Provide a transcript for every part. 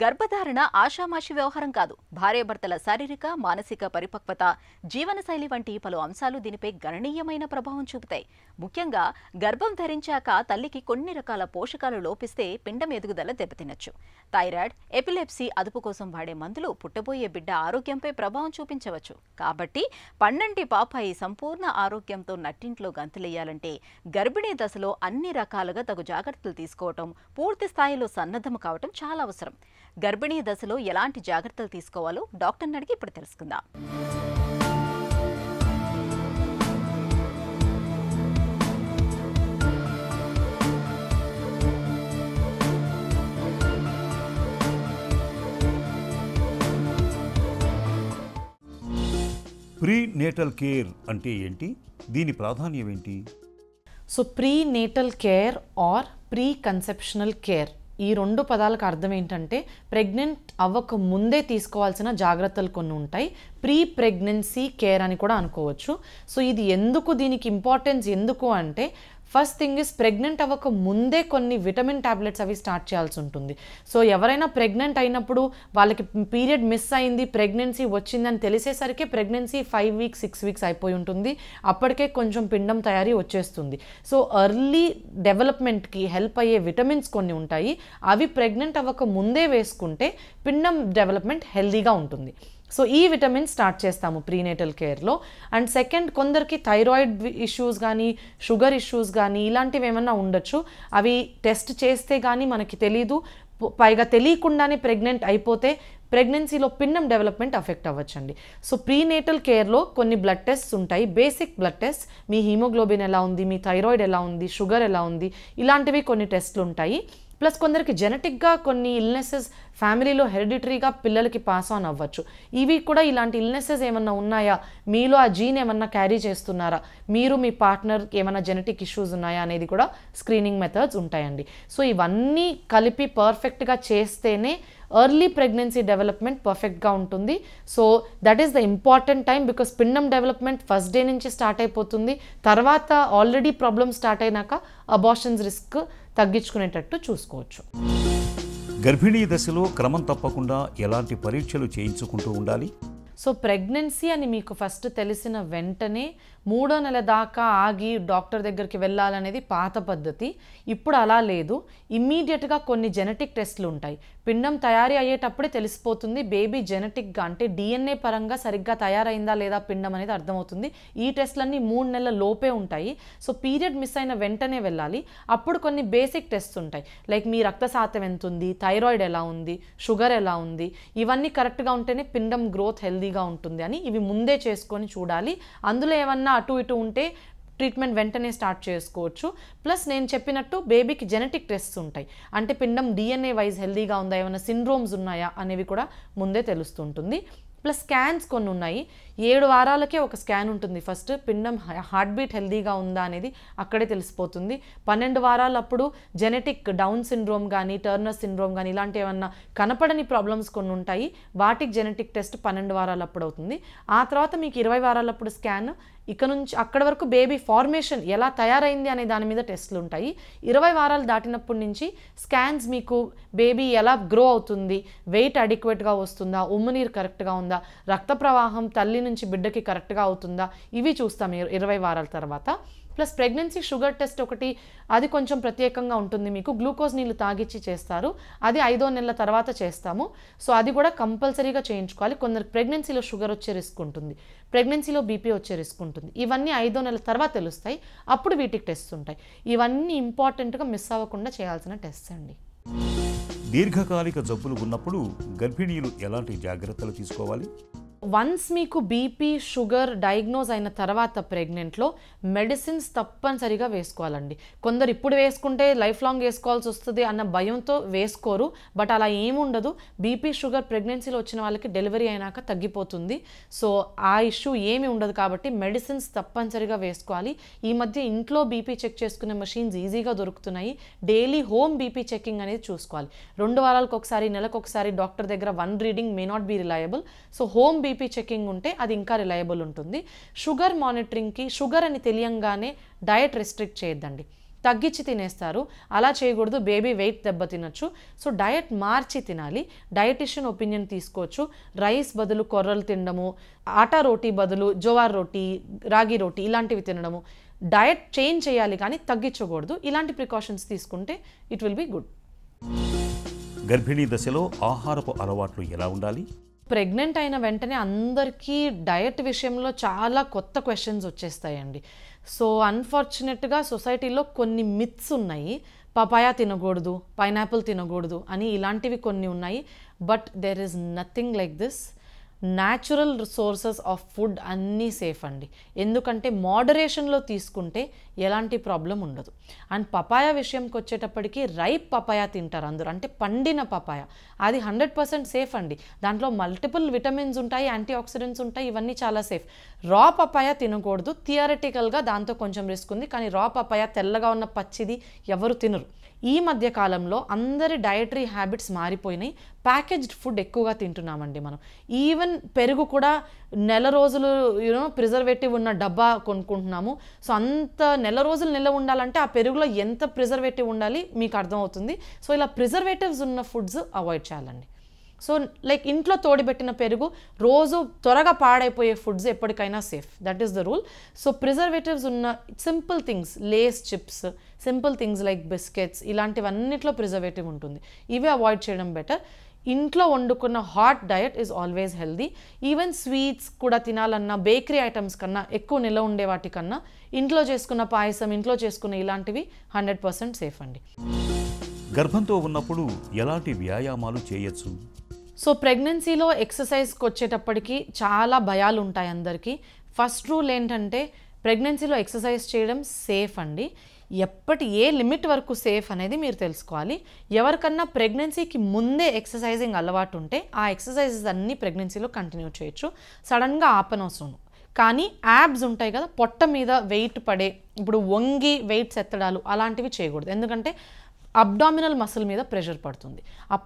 గర్భధారణ ఆషామాషి వ్యవహారం కాదు. భార్యాభర్తల శారీరక, మానసిక పరిపక్వత, జీవనశైలి వంటి పలు అంశాలు దీనిపై గణనీయమైన ప్రభావం చూపుతాయి. ముఖ్యంగా గర్భం ధరించాక తల్లికి కొన్ని రకాల పోషకాలు లోపిస్తే పిండం ఎదుగుదల దెబ్బతినొచ్చు. థైరాయిడ్, ఎపిలెప్సీ అదుపు కోసం వాడే మందులు పుట్టబోయే బిడ్డ ఆరోగ్యంపై ప్రభావం చూపించవచ్చు. కాబట్టి పన్నంటి పాపాయి సంపూర్ణ ఆరోగ్యంతో నట్టింట్లో గంతులెయ్యాలంటే గర్భిణీ దశలో అన్ని రకాలుగా తగు జాగ్రత్తలు తీసుకోవటం, పూర్తి స్థాయిలో సన్నద్ధం కావటం చాలా అవసరం. గర్భిణీ దశలో ఎలాంటి జాగ్రత్తలు తీసుకోవాలో డాక్టర్ని అడిగి ఇప్పుడు తెలుసుకుందాం. ప్రీ నేటల్ కేర్ అంటే ఏంటి? దీని ప్రాధాన్యం ఏంటి? So prenatal care or preconceptional care, ఈ రెండు పదాలకు అర్థం ఏంటంటే ప్రెగ్నెంట్ అవ్వక ముందే తీసుకోవాల్సిన జాగ్రత్తలు కొన్ని ఉంటాయి. ప్రీ ప్రెగ్నెన్సీ కేర్ అని కూడా అనుకోవచ్చు. సో ఇది ఎందుకు, దీనికి ఇంపార్టెన్స్ ఎందుకు అంటే ఫస్ట్ థింగ్ ఇస్ ప్రెగ్నెంట్ అవ్వక ముందే కొన్ని విటమిన్ టాబ్లెట్స్ అవి స్టార్ట్ చేయాల్సి ఉంటుంది. సో ఎవరైనా ప్రెగ్నెంట్ అయినప్పుడు వాళ్ళకి పీరియడ్ మిస్ అయింది, ప్రెగ్నెన్సీ వచ్చిందని తెలిసేసరికి ప్రెగ్నెన్సీ 5 వీక్స్ 6 వీక్స్ అయిపోయి ఉంటుంది. అప్పటికే కొంచెం పిండం తయారీ వచ్చేస్తుంది. సో ఎర్లీ డెవలప్మెంట్కి హెల్ప్ అయ్యే విటమిన్స్ కొన్ని ఉంటాయి. అవి ప్రెగ్నెంట్ అవ్వక ముందే వేసుకుంటే పిండం డెవలప్మెంట్ హెల్దీగా ఉంటుంది. సో ఈ విటమిన్ స్టార్ట్ చేస్తాము ప్రీనేటల్ కేర్లో. అండ్ సెకండ్, కొందరికి థైరాయిడ్ ఇష్యూస్ కానీ షుగర్ ఇష్యూస్ కానీ ఇలాంటివి ఏమన్నా ఉండొచ్చు. అవి టెస్ట్ చేస్తే కానీ మనకి తెలీదు. పైగా తెలియకుండానే ప్రెగ్నెంట్ అయిపోతే ప్రెగ్నెన్సీలో పిండం డెవలప్మెంట్ అఫెక్ట్ అవ్వచ్చండి. సో ప్రీనేటల్ కేర్లో కొన్ని బ్లడ్ టెస్ట్స్ ఉంటాయి, బేసిక్ బ్లడ్ టెస్ట్. మీ హీమోగ్లోబిన్ ఎలా ఉంది, మీ థైరాయిడ్ ఎలా ఉంది, షుగర్ ఎలా ఉంది, ఇలాంటివి కొన్ని టెస్ట్లు ఉంటాయి. ప్లస్ కొందరికి జెనెటిక్గా కొన్ని ఇల్నెసెస్ ఫ్యామిలీలో హెరిడిటరీగా పిల్లలకి పాస్ ఆన్ అవ్వచ్చు. ఇవి కూడా ఇలాంటి ఇల్నెసెస్ ఏమన్నా ఉన్నాయా, మీలో ఆ జీన్ ఏమన్నా క్యారీ చేస్తున్నారా, మీరు మీ పార్ట్నర్కి ఏమైనా జెనెటిక్ ఇష్యూస్ ఉన్నాయా అనేది కూడా స్క్రీనింగ్ మెథడ్స్ ఉంటాయండి. సో ఇవన్నీ కలిపి పర్ఫెక్ట్గా చేస్తేనే ఎర్లీ ప్రెగ్నెన్సీ డెవలప్మెంట్ పర్ఫెక్ట్గా ఉంటుంది. So that is the important time, because పిండం డెవలప్మెంట్ ఫస్ట్ డే నుంచి స్టార్ట్ అయిపోతుంది. తర్వాత ఆల్రెడీ ప్రాబ్లమ్ స్టార్ట్ అయినాక అబార్షన్స్ రిస్క్ తగ్గించుకునేటట్టు చూసుకోవచ్చు. గర్భిణీ దశలో క్రమం తప్పకుండా ఎలాంటి పరీక్షలు చేయించుకుంటూ ఉండాలి? సో ప్రెగ్నెన్సీ అని మీకు ఫస్ట్ తెలిసిన వెంటనే 3వ నెల దాకా ఆగి డాక్టర్ దగ్గరికి వెళ్ళాలనేది పాత పద్ధతి. ఇప్పుడు అలా లేదు. ఇమ్మీడియట్గా కొన్ని జెనెటిక్ టెస్ట్లు ఉంటాయి. పిండం తయారీ అయ్యేటప్పుడే తెలిసిపోతుంది బేబీ జెనెటిక్గా, అంటే డిఎన్ఏ పరంగా సరిగ్గా తయారైందా లేదా పిండం అనేది అర్థమవుతుంది. ఈ టెస్ట్లన్నీ 3 నెలల లోపే ఉంటాయి. సో పీరియడ్ మిస్ అయిన వెంటనే వెళ్ళాలి. అప్పుడు కొన్ని బేసిక్ టెస్ట్స్ ఉంటాయి, లైక్ మీ రక్తశాతం ఎంత ఉంది, థైరాయిడ్ ఎలా ఉంది, షుగర్ ఎలా ఉంది, ఇవన్నీ కరెక్ట్గా ఉంటేనే పిండం గ్రోత్ హెల్దీగా ఉంటుంది అని ఇవి ముందే చేసుకొని చూడాలి. అందులో ఏమన్నా అటు ఇటు ఉంటే ట్రీట్మెంట్ వెంటనే స్టార్ట్ చేసుకోవచ్చు. ప్లస్ నేను చెప్పినట్టు బేబీకి జెనెటిక్ టెస్ట్స్ ఉంటాయి, అంటే పిండం డిఎన్ఏ వైజ్ హెల్దీగా ఉందా, ఏమైనా సిండ్రోమ్స్ ఉన్నాయా అనేవి కూడా ముందే తెలుస్తుంటుంది. ప్లస్ స్కాన్స్ కొన్ని ఉన్నాయి. 7 వారాలకే ఒక స్కాన్ ఉంటుంది. ఫస్ట్ పిండం హార్ట్ బీట్ హెల్దీగా ఉందా అనేది అక్కడే తెలిసిపోతుంది. 12 వారాలప్పుడు జెనెటిక్ డౌన్ సిండ్రోమ్ కానీ టర్నర్ సిండ్రోమ్ కానీ ఇలాంటి ఏమన్నా కనపడని ప్రాబ్లమ్స్ కొన్ని ఉంటాయి, వాటికి జెనెటిక్ టెస్ట్ 12 వారాలప్పుడు అవుతుంది. ఆ తర్వాత మీకు 20 వారాలప్పుడు స్కాన్. ఇక నుంచి అక్కడి వరకు బేబీ ఫార్మేషన్ ఎలా తయారైంది అనే దాని మీద టెస్ట్లు ఉంటాయి. 20 వారాలు దాటినప్పటి నుంచి స్కాన్స్, మీకు బేబీ ఎలా గ్రో అవుతుంది, వెయిట్ అడిక్వేట్గా వస్తుందా, ఉమ్మునీరు కరెక్ట్గా ఉందా, రక్త ప్రవాహం తల్లి నుంచి బిడ్డకి కరెక్ట్గా అవుతుందా, ఇవి చూస్తాం 20 వారాల తర్వాత. ప్లస్ ప్రెగ్నెన్సీ షుగర్ టెస్ట్ ఒకటి, అది కొంచెం ప్రత్యేకంగా ఉంటుంది. మీకు గ్లూకోజ్ నీళ్ళు తాగిచ్చి చేస్తారు, అది 5వ నెలల తర్వాత చేస్తాము. సో అది కూడా కంపల్సరీగా చేయించుకోవాలి. కొందరికి ప్రెగ్నెన్సీలో షుగర్ వచ్చే రిస్క్ ఉంటుంది, ప్రెగ్నెన్సీలో బీపీ వచ్చే రిస్క్ ఉంటుంది. ఇవన్నీ 5వ నెలల తర్వాత తెలుస్తాయి, అప్పుడు వీటికి టెస్ట్ ఉంటాయి. ఇవన్నీ ఇంపార్టెంట్గా మిస్ అవ్వకుండా చేయాల్సిన టెస్ట్ అండి. దీర్ఘకాలిక జబ్బులు ఉన్నప్పుడు గర్భిణీలు ఎలాంటి జాగ్రత్తలు తీసుకోవాలి? వన్స్ మీకు బీపీ షుగర్ డయాగ్నోజ్ అయిన తర్వాత ప్రెగ్నెంట్లో మెడిసిన్స్ తప్పనిసరిగా వేసుకోవాలండి. కొందరు ఇప్పుడు వేసుకుంటే లైఫ్ లాంగ్ వేసుకోవాల్సి వస్తుంది అన్న భయంతో వేసుకోరు, బట్ అలా ఏముండదు. బీపీ షుగర్ ప్రెగ్నెన్సీలో వచ్చిన వాళ్ళకి డెలివరీ అయినాక తగ్గిపోతుంది. సో ఆ ఇష్యూ ఏమి ఉండదు, కాబట్టి మెడిసిన్స్ తప్పనిసరిగా వేసుకోవాలి. ఈ మధ్య ఇంట్లో బీపీ చెక్ చేసుకునే మషీన్స్ ఈజీగా దొరుకుతున్నాయి. డైలీ హోమ్ బీపీ చెకింగ్ అనేది చూసుకోవాలి. 2 వారాలకు ఒకసారి, నెలకు ఒకసారి డాక్టర్ దగ్గర 1 reading may not be reliable. So home BP checking ఉంటే అది ఇంకా రిలయబుల్ ఉంటుంది. షుగర్ మానిటరింగ్కి, షుగర్ అని తెలియంగానే డయట్ రెస్ట్రిక్ట్ చేయొద్దండి. తగ్గించి తినేస్తారు. అలా చేయకూడదు, బేబీ వెయిట్ దెబ్బతినొచ్చు. సో డయట్ మార్చి తినాలి. డయటిషియన్ ఒపీనియన్ తీసుకోవచ్చు. రైస్ బదులు కొర్రలు తినడము, ఆటా రోటీ బదులు జోవార్ రోటీ, రాగి రోటీ ఇలాంటివి తినడము. డయట్ చేంజ్ చేయాలి కానీ తగ్గించకూడదు. ఇలాంటి ప్రికాషన్స్ తీసుకుంటే ఇట్ విల్ బి గుడ్. గర్భిణీ దశలో ఆహారపు అలవాట్లు ఎలా ఉండాలి? ప్రెగ్నెంట్ అయిన వెంటనే అందరికీ డయట్ విషయంలో చాలా కొత్త క్వశ్చన్స్ వచ్చేస్తాయండి. సో అన్ఫార్చునేట్గా సొసైటీలో కొన్ని మిత్స్ ఉన్నాయి. పపాయా తినకూడదు, పైనాపిల్ తినకూడదు అని ఇలాంటివి కొన్ని ఉన్నాయి. But there is nothing like this. Natural sources of food అన్నీ సేఫ్ అండి. ఎందుకంటే మోడరేషన్లో తీసుకుంటే ఎలాంటి ప్రాబ్లం ఉండదు. అండ్ పపాయా విషయంకి వచ్చేటప్పటికి రైప్ పపాయా తింటారు అందరూ, అంటే పండిన పపాయా. అది 100% సేఫ్ అండి. దాంట్లో మల్టిపుల్ విటమిన్స్ ఉంటాయి, యాంటీ ఆక్సిడెంట్స్ ఉంటాయి, ఇవన్నీ చాలా సేఫ్. రా పపాయా తినకూడదు. థియరటికల్గా దాంతో కొంచెం రిస్క్ ఉంది, కానీ రా పపాయా తెల్లగా ఉన్న పచ్చిది ఎవరు తినరు. ఈ మధ్య కాలంలో అందరి డయటరీ హ్యాబిట్స్ మారిపోయినాయి. ప్యాకేజ్డ్ ఫుడ్ ఎక్కువగా తింటున్నామండి మనం. ఈవెన్ పెరుగు కూడా నెల రోజులు ప్రిజర్వేటివ్ ఉన్న డబ్బా కొనుక్కుంటున్నాము. సో అంత నెల రోజులు నిల్వ ఉండాలంటే ఆ పెరుగులో ఎంత ప్రిజర్వేటివ్ ఉండాలి మీకు అర్థమవుతుంది. సో ఇలా ప్రిజర్వేటివ్స్ ఉన్న ఫుడ్స్ అవాయిడ్ చేయాలండి. సో లైక్ ఇంట్లో తోడిపెట్టిన పెరుగు, రోజు త్వరగా పాడైపోయే ఫుడ్స్ ఎప్పటికైనా safe. That is the rule. So preservatives ఉన్న simple things, Lay's chips, simple things like biscuits, ఇలాంటివన్నిట్లో ప్రిజర్వేటివ్ ఉంటుంది. ఇవి అవాయిడ్ చేయడం బెటర్. ఇంట్లో వండుకున్న hot diet is always healthy. Even sweets కూడా తినాలన్నా బేకరీ ఐటమ్స్ కన్నా, ఎక్కువ నిల్వ ఉండే వాటికన్నా ఇంట్లో చేసుకున్న పాయసం, ఇంట్లో చేసుకున్న ఇలాంటివి 100% సేఫ్ అండి. గర్భంతో ఉన్నప్పుడు ఎలాంటి వ్యాయామాలు చేయొచ్చు? సో ప్రెగ్నెన్సీలో ఎక్సర్సైజ్కి వచ్చేటప్పటికి చాలా భయాలు ఉంటాయి అందరికీ. ఫస్ట్ రూల్ ఏంటంటే ప్రెగ్నెన్సీలో ఎక్సర్సైజ్ చేయడం సేఫ్ అండి. ఏ లిమిట్ వరకు సేఫ్ అనేది మీరు తెలుసుకోవాలి. ఎవరికన్నా ప్రెగ్నెన్సీకి ముందే ఎక్సర్సైజింగ్ అలవాటు ఉంటే ఆ ఎక్సర్సైజెస్ అన్నీ ప్రెగ్నెన్సీలో కంటిన్యూ చేయొచ్చు. సడన్గా ఆపనవసరం. కానీ యాబ్స్ ఉంటాయి కదా, పొట్ట మీద వెయిట్ పడే, ఇప్పుడు వంగి వెయిట్స్ ఎత్తడాలు అలాంటివి చేయకూడదు. ఎందుకంటే అబ్డామినల్ మసిల్ మీద ప్రెషర్ పడుతుంది. ఆ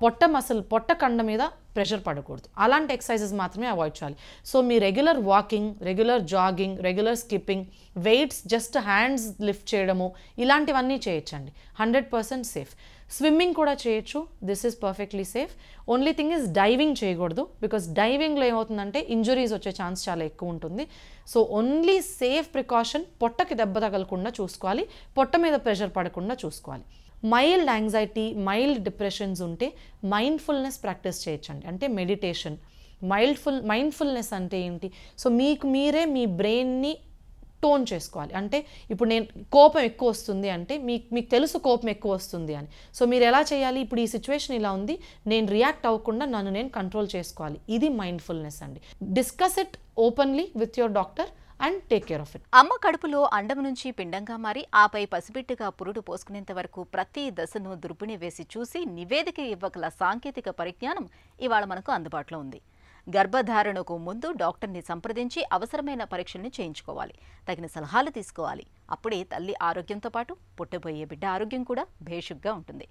పొట్ట కండ మీద ప్రెషర్ పడకూడదు. అలాంటి ఎక్సర్సైజెస్ మాత్రమే అవాయిడ్ చేయాలి. సో మీ regular walking, regular jogging, regular skipping, weights just hands lift చేయడము, ఇలాంటివన్నీ చేయొచ్చండి. 100% సేఫ్. స్విమ్మింగ్ కూడా చేయొచ్చు. This is perfectly safe. Only thing is diving చేయకూడదు. బికాస్ డైవింగ్లో ఏమవుతుందంటే ఇంజురీస్ వచ్చే ఛాన్స్ చాలా ఎక్కువ ఉంటుంది. సో ఓన్లీ సేఫ్ ప్రికాషన్, పొట్టకి దెబ్బ తగలకుండా చూసుకోవాలి, పొట్ట మీద ప్రెషర్ పడకుండా చూసుకోవాలి. మైల్డ్ యాంగ్జైటీ, మైల్డ్ డిప్రెషన్స్ ఉంటే మైండ్ఫుల్నెస్ ప్రాక్టీస్ చేయొచ్చండి. అంటే మెడిటేషన్. మైండ్ఫుల్నెస్ అంటే ఏంటి? సో మీకు మీరే మీ బ్రెయిన్ని టోన్ చేసుకోవాలి. అంటే ఇప్పుడు నేను కోపం ఎక్కువ వస్తుంది అంటే మీకు తెలుసు కోపం ఎక్కువ వస్తుంది అని. సో మీరు ఎలా చేయాలి? ఇప్పుడు ఈ సిచ్యువేషన్ ఇలా ఉంది, నేను రియాక్ట్ అవ్వకుండా నన్ను నేను కంట్రోల్ చేసుకోవాలి. ఇది మైండ్ఫుల్నెస్ అండి. Discuss it openly with your doctor and take care of it. అమ్మ కడుపులో అండం నుంచి పిండంగా మారి ఆపై పసిబిడ్డగా పురుడు పోసుకునేంత వరకు ప్రతి దశను దుర్బిణి వేసి చూసి నివేదిక ఇవ్వగల సాంకేతిక పరిజ్ఞానం ఇవాళ మనకు అందుబాటులో ఉంది. గర్భధారణకు ముందు డాక్టర్ని సంప్రదించి అవసరమైన పరీక్షల్ని చేయించుకోవాలి, తగిన సలహాలు తీసుకోవాలి. అప్పుడే తల్లి ఆరోగ్యంతో పాటు పుట్టబోయే బిడ్డ ఆరోగ్యం కూడా భేషుగ్గా ఉంటుంది.